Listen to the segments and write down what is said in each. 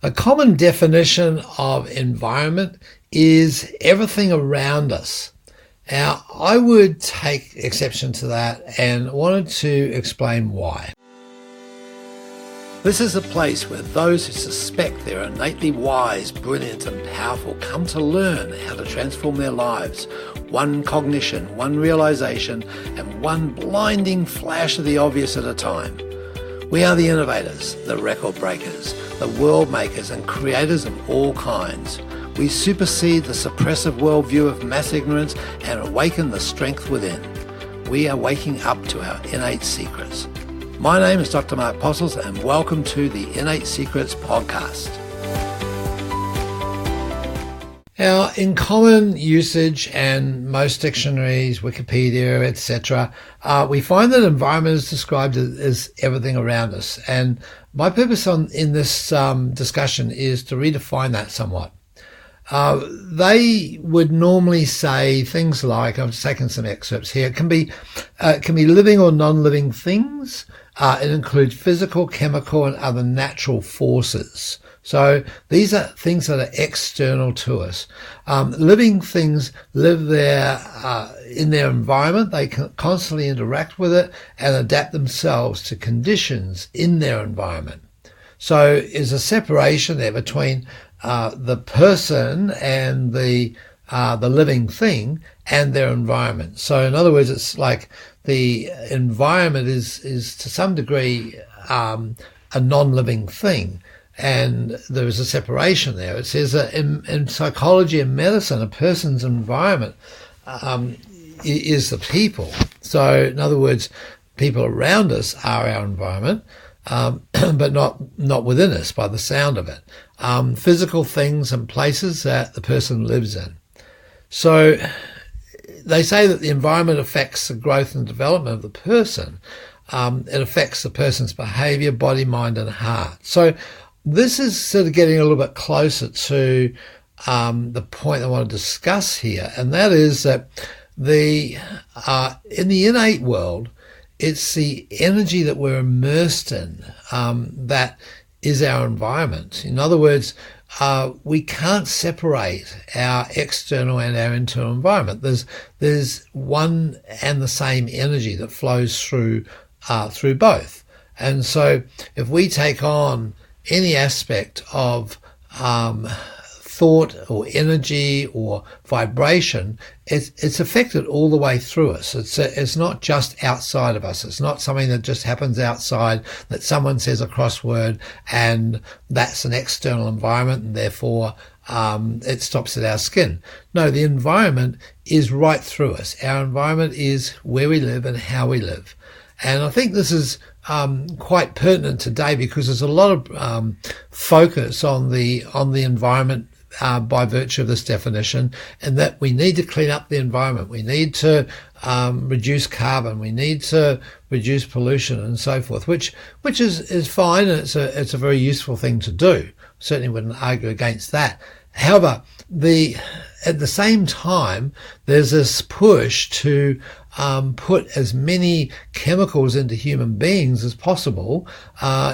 A common definition of environment is everything around us. Now, I would take exception to that and wanted to explain why. This is a place where those who suspect they're innately wise, brilliant and powerful come to learn how to transform their lives, one cognition, one realization, and one blinding flash of the obvious at a time. We are the innovators, the record breakers, the world makers and creators of all kinds. We supersede the suppressive worldview of mass ignorance and awaken the strength within. We are waking up to our innate secrets. My name is Dr. Mark Postles and welcome to the In8 Secrets podcast. Now, in common usage and most dictionaries, Wikipedia, etc., we find that environment is described as everything around us. And my purpose in this discussion is to redefine that somewhat. They would normally say things like, I've taken some excerpts here, it can be living or non-living things. It includes physical, chemical, and other natural forces. So these are things that are external to us. Living things live in their environment. They can constantly interact with it and adapt themselves to conditions in their environment. So is a separation there between the person and the living thing and their environment. So in other words, it's like the environment is to some degree a non-living thing, and there is a separation there. It says that in psychology and medicine, a person's environment is the people. So in other words, people around us are our environment, but not within us by the sound of it. Physical things and places that the person lives in. So they say that the environment affects the growth and development of the person. It affects the person's behavior, body, mind, and heart. So this is sort of getting a little bit closer to the point I want to discuss here, and that is that in the innate world, it's the energy that we're immersed in that is our environment. In other words, we can't separate our external and our internal environment. There's one and the same energy that flows through both. And so if we take on any aspect of thought or energy or vibration, it's affected all the way through us. It's not just outside of us. It's not something that just happens outside, that someone says a crossword and that's an external environment and therefore it stops at our skin. No, the environment is right through us. Our environment is where we live and how we live. And I think this is quite pertinent today because there's a lot of focus on the environment by virtue of this definition, and that we need to clean up the environment. We need to reduce carbon. We need to reduce pollution and so forth, which is fine, and it's a very useful thing to do. Certainly wouldn't argue against that. However, at the same time, there's this push to put as many chemicals into human beings as possible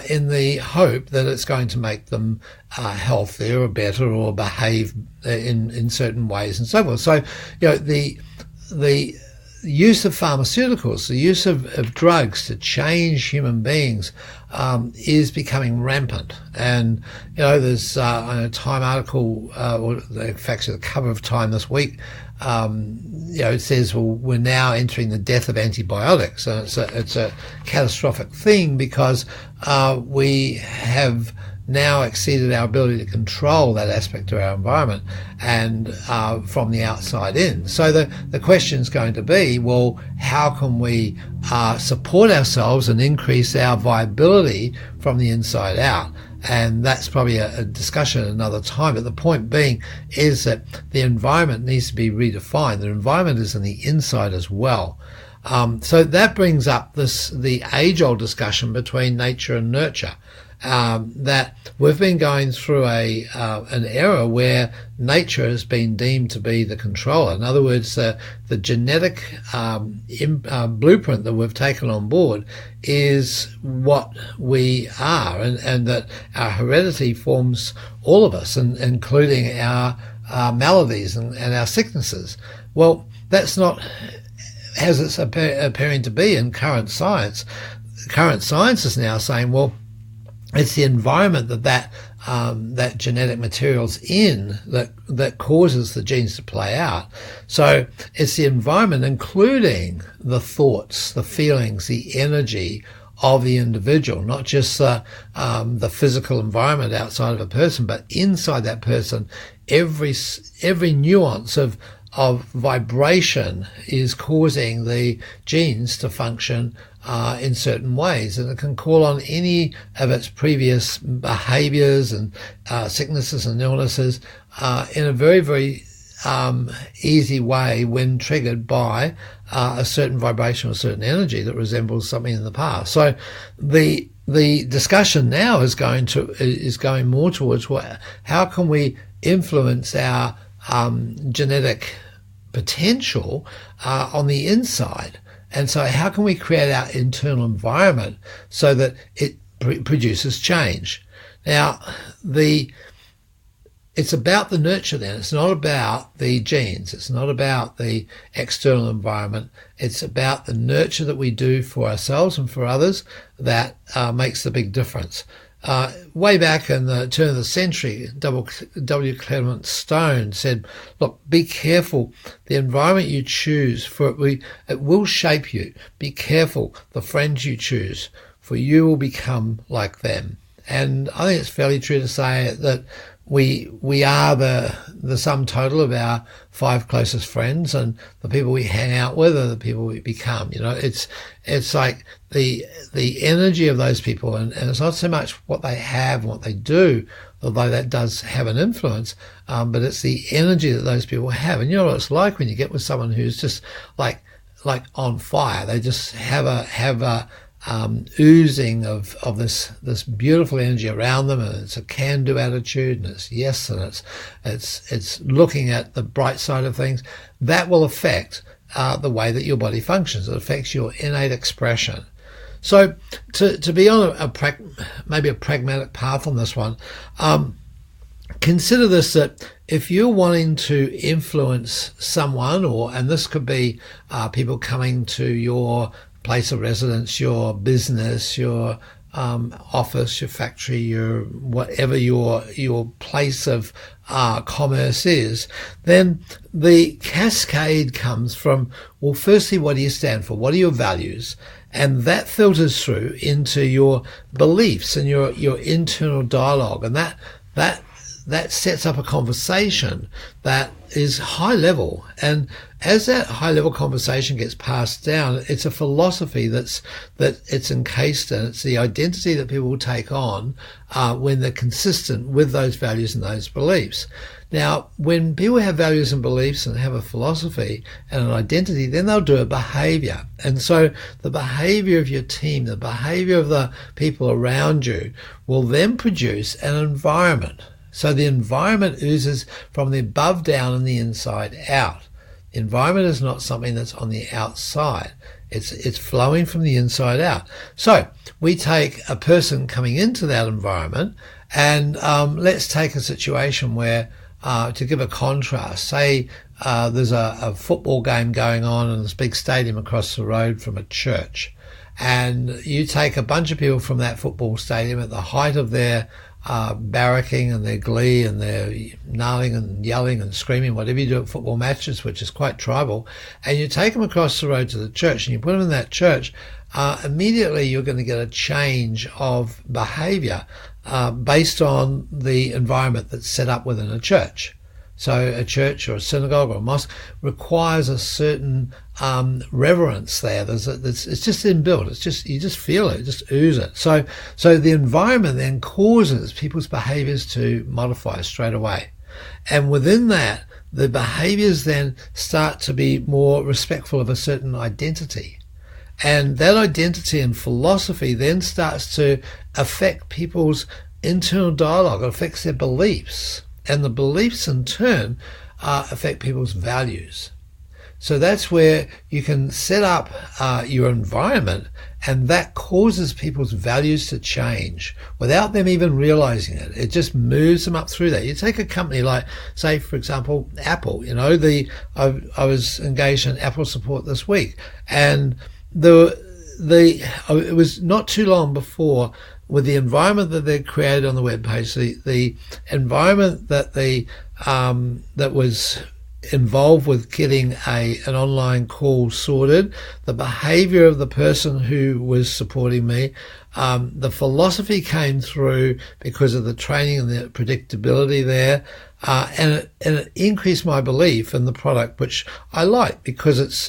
in the hope that it's going to make them healthier or better or behave in certain ways and so forth. So, the use of pharmaceuticals, the use of drugs to change human beings is becoming rampant. And, there's a Time article, or in fact, the cover of Time this week, it says, well, we're now entering the death of antibiotics. And it's a catastrophic thing because we have now exceeded our ability to control that aspect of our environment and from the outside in. So the question is going to be, well, how can we support ourselves and increase our viability from the inside out? And that's probably a discussion at another time. But the point being is that the environment needs to be redefined. The environment is on the inside as well. So that brings up the age-old discussion between nature and nurture. that we've been going through an era where nature has been deemed to be the controller. In other words, the genetic blueprint that we've taken on board is what we are, and that our heredity forms all of us, including our maladies and our sicknesses. Well, that's not as it's appearing to be in current science. Current science is now saying, well, it's the environment that genetic material's in that causes the genes to play out. So it's the environment, including the thoughts, the feelings, the energy of the individual, not just the physical environment outside of a person, but inside that person. Every nuance of vibration is causing the genes to function in certain ways, and it can call on any of its previous behaviors and sicknesses and illnesses in a very, very easy way when triggered by a certain vibration or a certain energy that resembles something in the past. So the discussion now is going more towards how can we influence our genetic potential on the inside. And so how can we create our internal environment so that it produces change? Now, it's about the nurture then. It's not about the genes. It's not about the external environment. It's about the nurture that we do for ourselves and for others that makes the big difference. Way back in the turn of the century, W. Clement Stone said, look, be careful the environment you choose, for it will shape you. Be careful the friends you choose, for you will become like them. And I think it's fairly true to say that we are the sum total of our 5 closest friends, and the people we hang out with are the people we become. You know, it's like the energy of those people, and it's not so much what they have and what they do, although that does have an influence, but it's the energy that those people have. And you know what it's like when you get with someone who's just like on fire. They just have a oozing of this beautiful energy around them, and it's a can-do attitude, and it's yes, and it's looking at the bright side of things. That will affect the way that your body functions. It affects your innate expression. So to be on maybe a pragmatic path on this one, consider this, that if you're wanting to influence someone, and this could be people coming to your place of residence, your business, your office, your factory, your whatever your place of commerce is, then the cascade comes from, well, firstly, what do you stand for? What are your values? And that filters through into your beliefs and your internal dialogue, and that sets up a conversation that is high level. And as that high level conversation gets passed down, it's a philosophy that it's encased in. It's the identity that people will take on when they're consistent with those values and those beliefs. Now, when people have values and beliefs and have a philosophy and an identity, then they'll do a behavior. And so the behavior of your team, the behavior of the people around you will then produce an environment. So the environment oozes from the above down and the inside out. The environment is not something that's on the outside. It's flowing from the inside out. So we take a person coming into that environment, and let's take a situation where, to give a contrast, say there's a football game going on in this big stadium across the road from a church, and you take a bunch of people from that football stadium at the height of their barracking and their glee and their gnarling and yelling and screaming, whatever you do at football matches, which is quite tribal, and you take them across the road to the church and you put them in that church, immediately you're going to get a change of behavior based on the environment that's set up within a church. So a church or a synagogue or a mosque requires a certain reverence there. It's just inbuilt. It's just, you just feel it, just ooze it. So the environment then causes people's behaviors to modify straight away. And within that, the behaviors then start to be more respectful of a certain identity. And that identity and philosophy then starts to affect people's internal dialogue. It affects their beliefs. And the beliefs in turn affect people's values. So that's where you can set up your environment, and that causes people's values to change without them even realizing it. It just moves them up through that. You take a company like, say, for example, Apple. I was engaged in Apple support this week, and it was not too long before, with the environment that they created on the webpage, the environment that that was involved with getting an online call sorted, the behavior of the person who was supporting me, the philosophy came through because of the training and the predictability there, and it increased my belief in the product, which I like because it's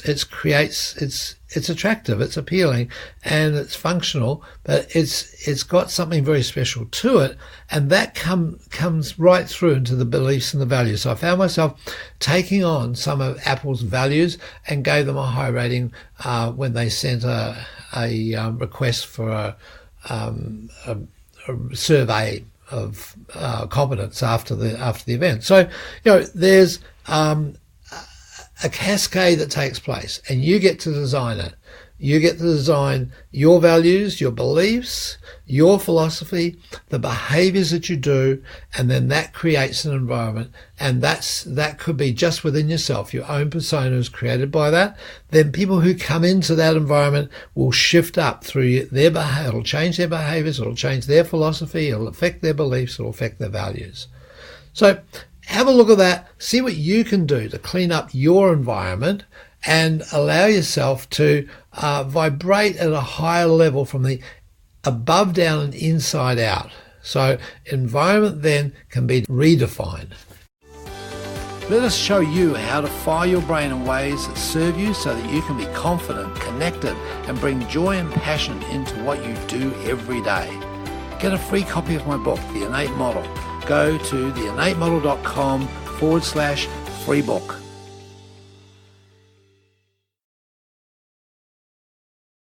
attractive, it's appealing, and it's functional, but it's got something very special to it, and that comes right through into the beliefs and the values. So I found myself taking on some of Apple's values and gave them a high rating when they sent a request for a survey of competence after the event. So there's a cascade that takes place, and you get to design it. You get to design your values, your beliefs, your philosophy, the behaviors that you do, and then that creates an environment. And that could be just within yourself. Your own persona is created by that. Then people who come into that environment will shift up through their behavior. It'll change their behaviors. It'll change their philosophy. It'll affect their beliefs. It'll affect their values. So have a look at that. See what you can do to clean up your environment and allow yourself to vibrate at a higher level from the above down and inside out. So environment then can be redefined. Let us show you how to fire your brain in ways that serve you so that you can be confident, connected, and bring joy and passion into what you do every day. Get a free copy of my book, The Innate Model. Go to theinnatemodel.com/free book.